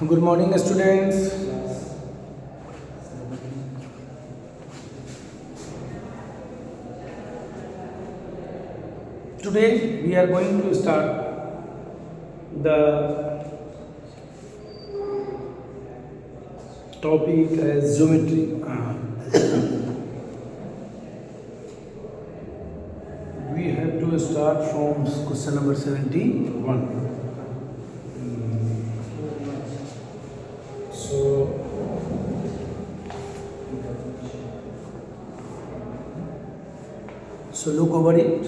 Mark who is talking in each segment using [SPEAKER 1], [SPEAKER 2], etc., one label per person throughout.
[SPEAKER 1] Good morning, students. Today we are going to start the topic as geometry. We have to start from question number 71. So look over it.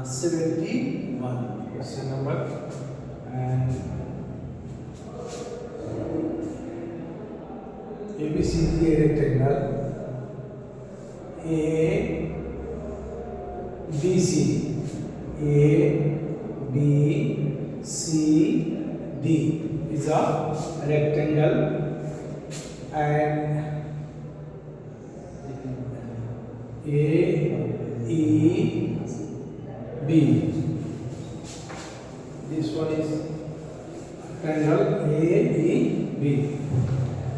[SPEAKER 1] 71 question number, and ABCD rectangle ABCD is a rectangle, and AEB, this one is triangle AEB,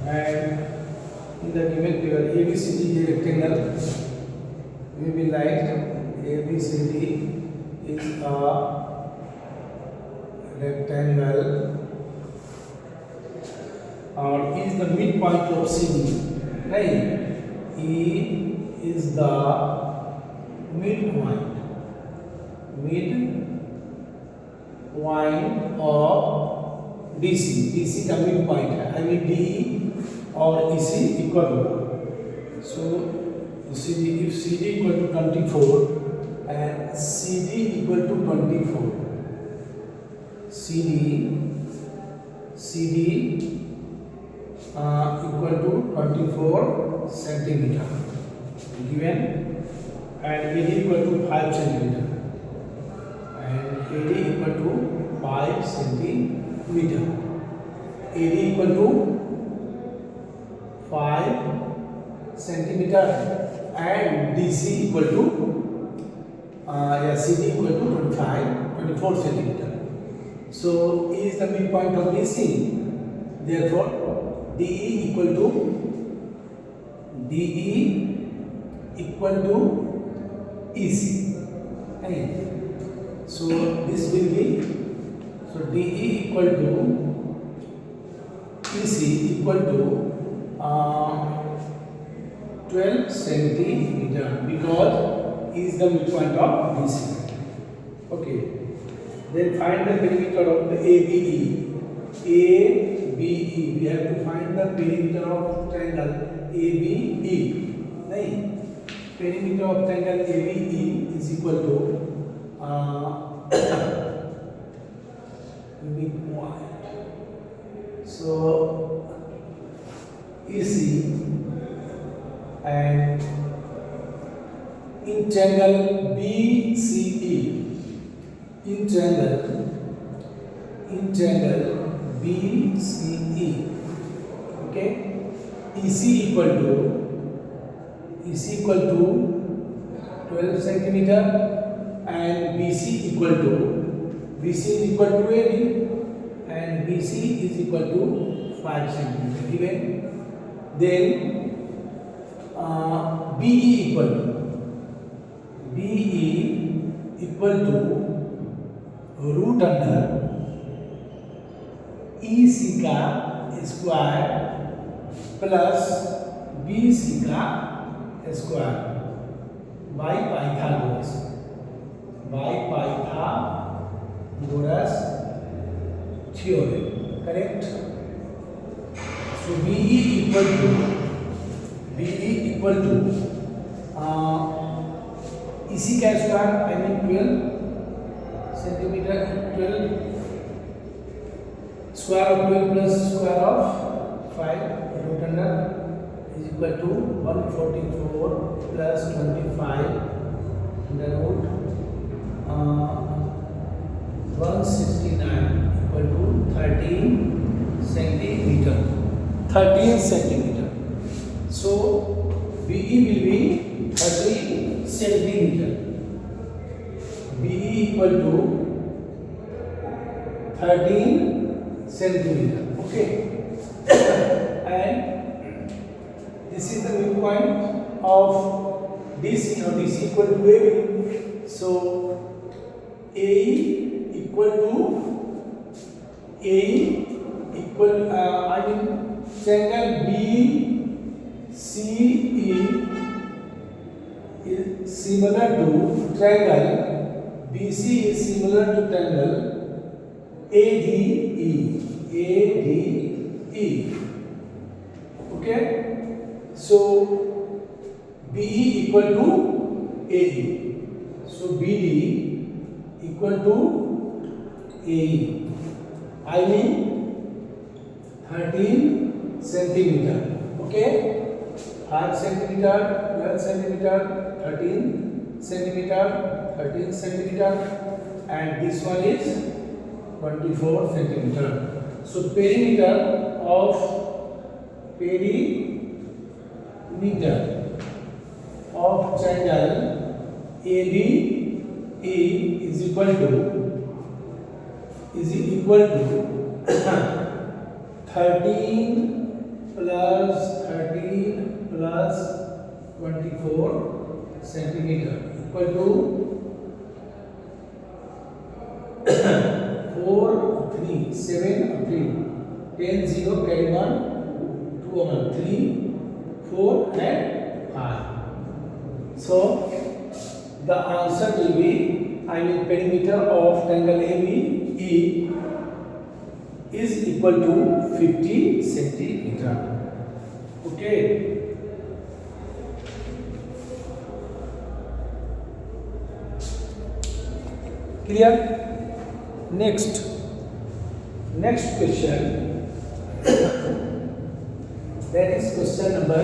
[SPEAKER 1] and in the given figure ABCD rectangle, we will write ABCD is a rectangle or is the midpoint of CD, right? E is the midpoint of DC. DC the midpoint है, I mean DE और EC equal होगा. So CD, if CD equal to 24 and CD equal to 24, CD equal to 24 centimeter given, and AD equal to 5 centimeter, and AD equal to 5 centimeter, AD equal to 5 centimeter, and DC equal to CD equal to 24 centimeter. So E is the midpoint of DC. Therefore, DE equal to EC. Okay. So this will be, so DE equal to EC equal to 12 centimeter, because E is the midpoint of DC. Okay. Then find the perimeter of the ABE. We have to find the perimeter of triangle ABE. Right? Perimeter of triangle ABE is equal to midpoint. So EC and in triangle BCE, in triangle BCE, okay, EC equal to 12 centimeter, and BC is equal to AD, and BC is equal to 5 centimeter given. Then BE equal to root under EC का square plus BC का square by Pythagoras theorem. Correct. So BE equal to EC का square, I mean 12 centimeter, 12 square of 12 plus square of 5 root under is equal to 144 plus 25 under root 169 equal to 13 centimeter. So BE will be 13 centimeter. BE equal to 13 centimeter. Okay. And this is the midpoint of DC. Now DC equal to AB. So AE equal to triangle BCE is similar to triangle BC is similar to triangle ADE. Okay. So BE equal to AE. So BD equal to AE. I mean 13 centimeter. Okay. 5 centimeter, 12 centimeter, 13 centimeter, 13 centimeter, and this one is 24 centimeter. So perimeter of triangle ABE is equal to 13 plus 24 centimeter equal to 4 3 7 3 10 0 carry 1 2 1 3 4 and 5. So the answer will be, perimeter of triangle ABE is equal to 50 centimeter. Okay. Clear? Next question. That is question number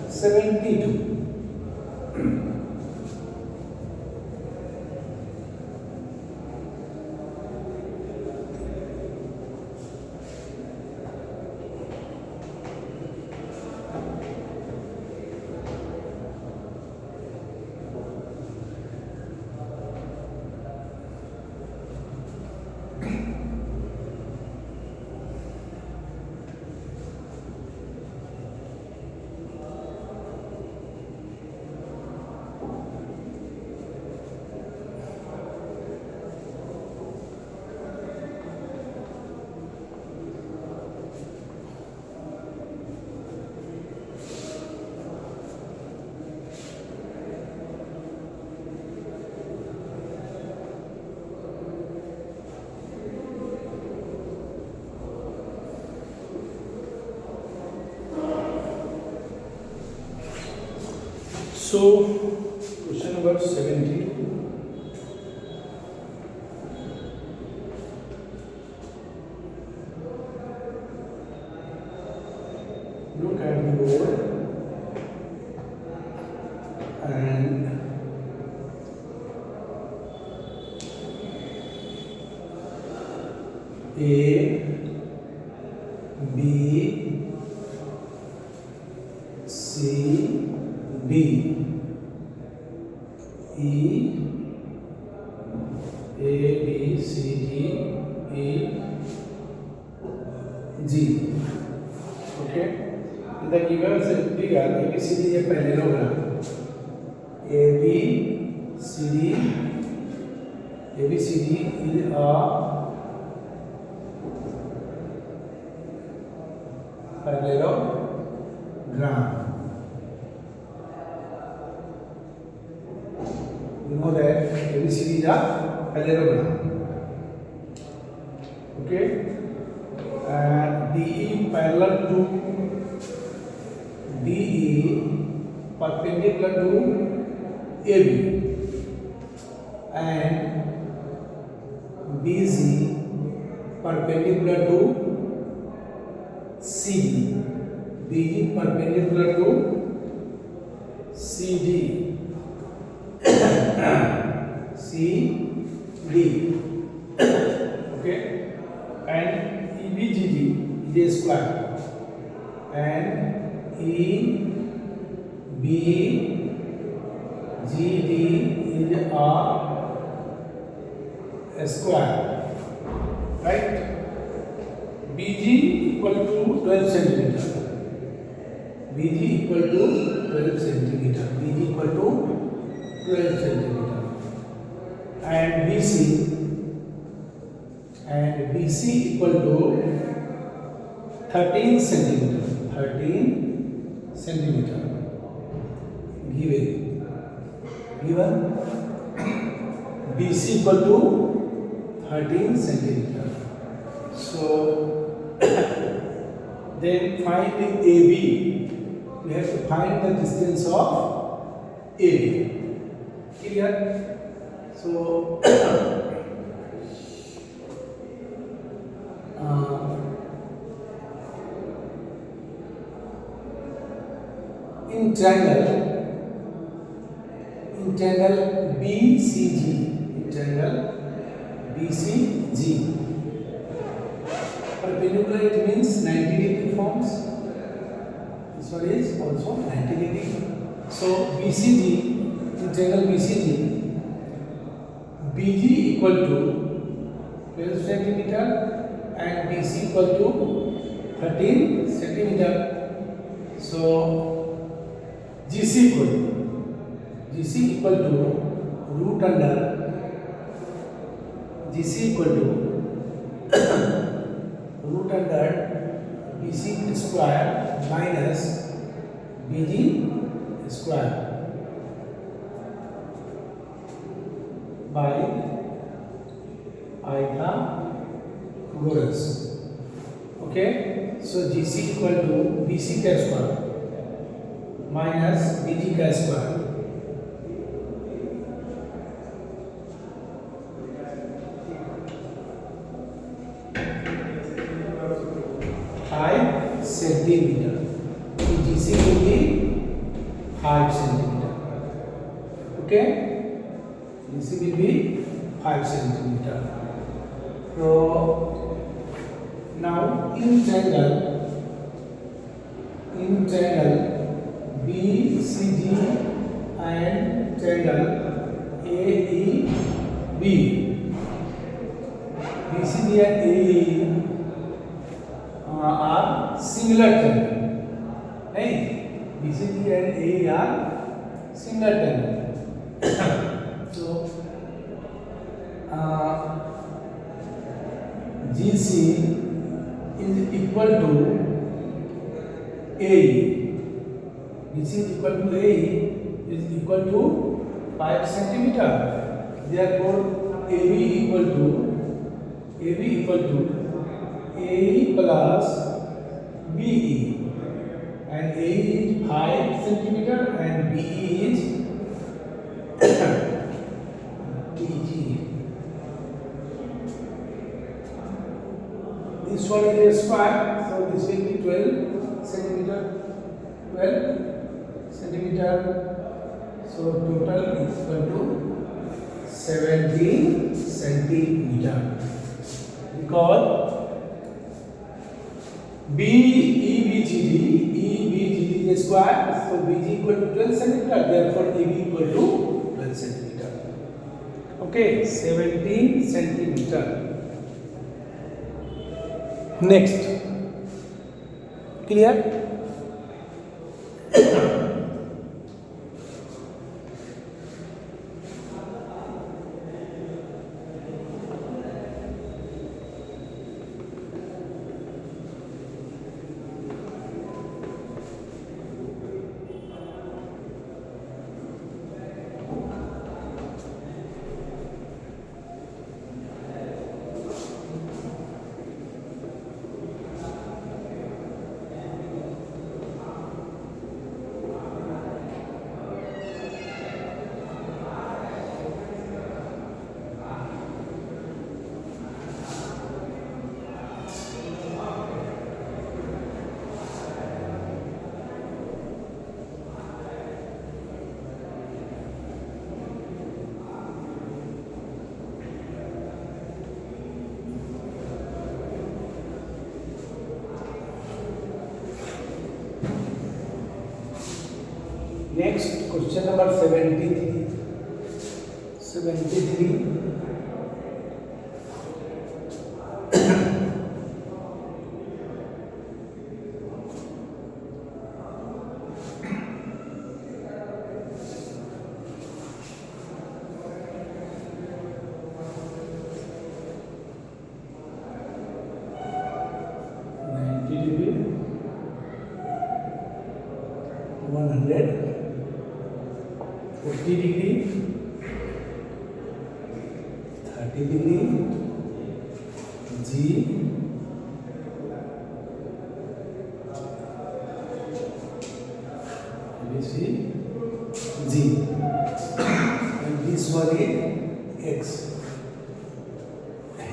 [SPEAKER 1] 72. So, question number 70. Look at the board and A, B, C, D, E, A, B, C, D, E, G. Okay. In the given figure, ABCD is a parallelogram. ABCD is a parallelogram. You know that ABCD is a parallelogram. Okay. And DE parallel to DE perpendicular to AB and BC perpendicular to CD. BE perpendicular to CD. CD. Okay. And EBGD is a square. And EBGD is a square, right? BG equal to 12 centimeter. BG equal to 12 centimeter. BG equal to 12 centimeter. And BC equal to 13 centimeter. 13 centimeter. Given BC equal to 13 centimeter. So then find the AB. We have to find the distance of AB. Clear? So in triangle BCG, perpendicular it means 90 degree forms. This one is also 90 degree. So BCG, in triangle BCG, BG equal to 12 centimeter and BC equal to 13 centimeter. So GC equal to root under BC square minus BG square by Pythagoras. Okay, so GC equal to BC square minus BG square. Centimeter. GC will be 5 centimeter. Okay, GC will be 5 centimeter. So now in triangle BCG and triangle AEB, BCG and AE are similar triangle. Right? BCG and AE are similar triangle. So GC is equal to AE. BC is equal to AE is equal to 5 centimeter. Therefore, AB equal to AE plus BE, and AE is 5 centimeter and BE is BG. This one is a square, so this will be 12 centimeter. 12 centimeter. So total is equal to 17 centimeter. Because EBGD is square, so BG equal to 12 centimeter, therefore EB equal to 12 centimeter. Okay, 17 centimeter. Next, clear? Next, question number 73. 30 degree, G, ABC, G, and this one is X.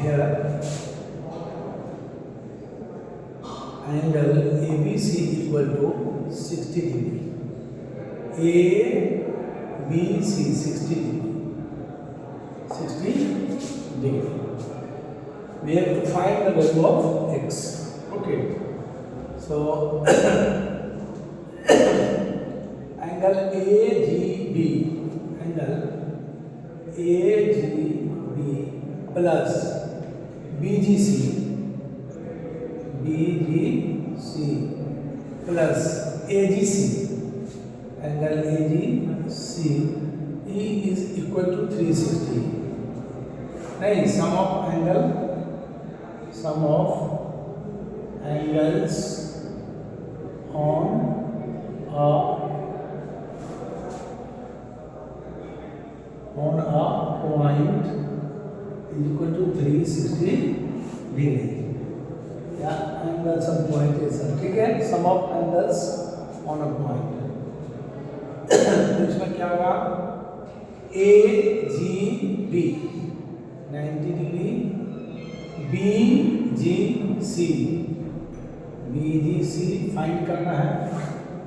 [SPEAKER 1] Here angle ABC equal to 60 degree. ABC 60 degree. 60 degree. We have to find the value of X. Okay. So angle AGB, angle AGB plus BGC plus AGC, angle AGC E is equal to 360. Now sum of angles on a point is equal to 360 degree. Yeah, angles on point is ठीक है, sum of angles on a point. तो इसमें क्या होगा? AGB 90 degree, BGC find करना है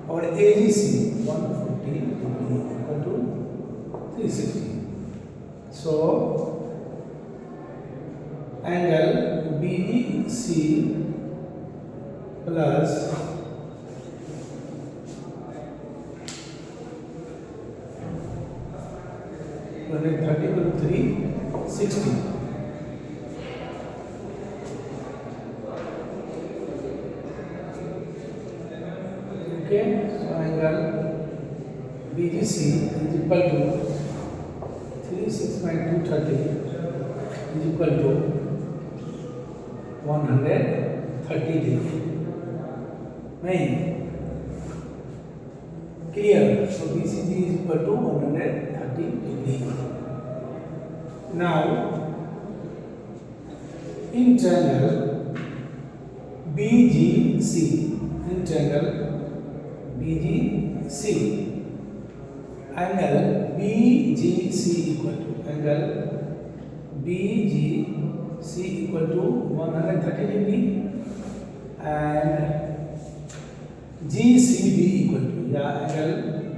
[SPEAKER 1] और AGC 140 degree equal to 360. So angle BC plus running 30 to 360. Okay, so angle BGC is equal to 36.230 is equal to 130 degree. Main clear. So BCG is equal to 130 degree. Now in triangle BGC, in triangle BGC, angle BGC equal to angle BGC equal to 130 degree and GCB equal to, yeah, angle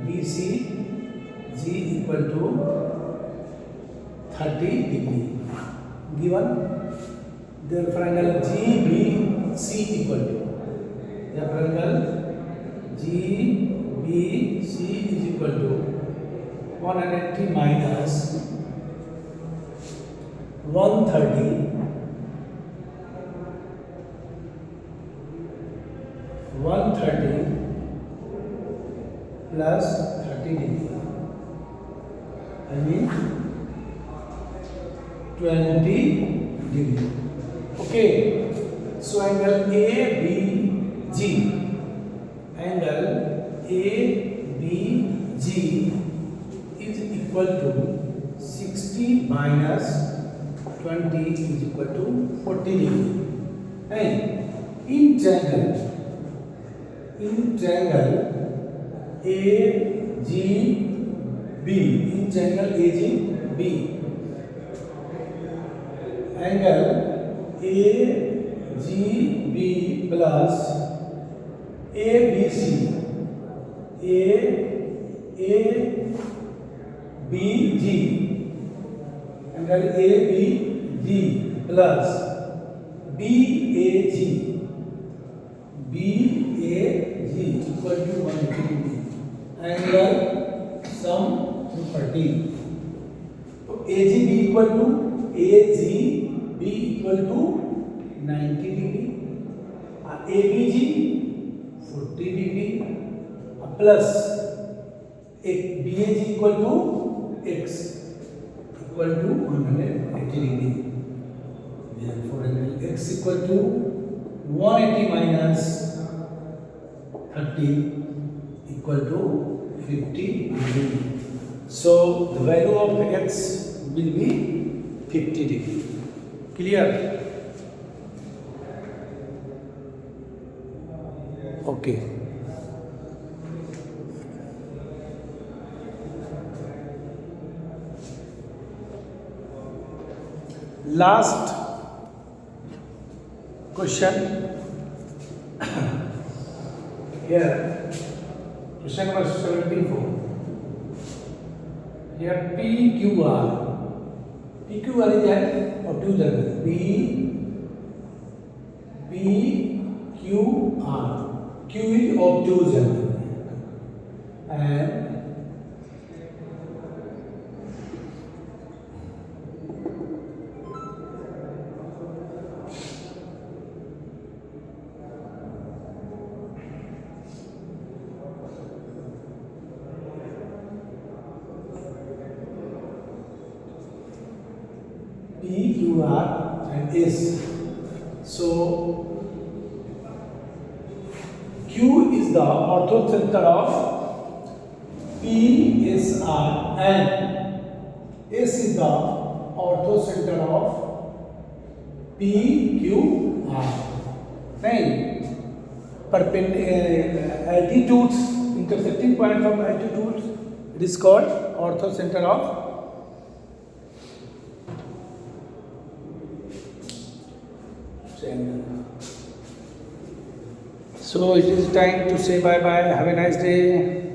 [SPEAKER 1] BCG equal to 30 degree given. Therefore angle GBC equal to, therefore angle GBC is equal to 180 minus 130 plus 30 degree. I mean 20 degree. Okay. So angle ABG, angle ABG is equal to 60 minus 20 is equal to 40 degree. And in triangle AGB, in triangle AGB, angle AGB plus ABC, ABG, angle ABG plus BAG equal to 180 angle sum property. So AGB equal to 90 degree, ABG 40 degree plus BAG equal to X equal to 180 degree. Therefore angle X equal to 180 minus 30 equal to 50 degree. So the value of X will be 50 degree. Clear? Okay. Last question. Here, question number 74. Here PQR. PQR is an obtuse angle. PQR. Q is obtuse angle. And PQR and S. So Q is the orthocenter of PSR and S is the orthocenter of PQR. Right? Altitudes, intersecting point from altitudes, it is called orthocenter of triangle. So it is time to say bye bye. Have a nice day.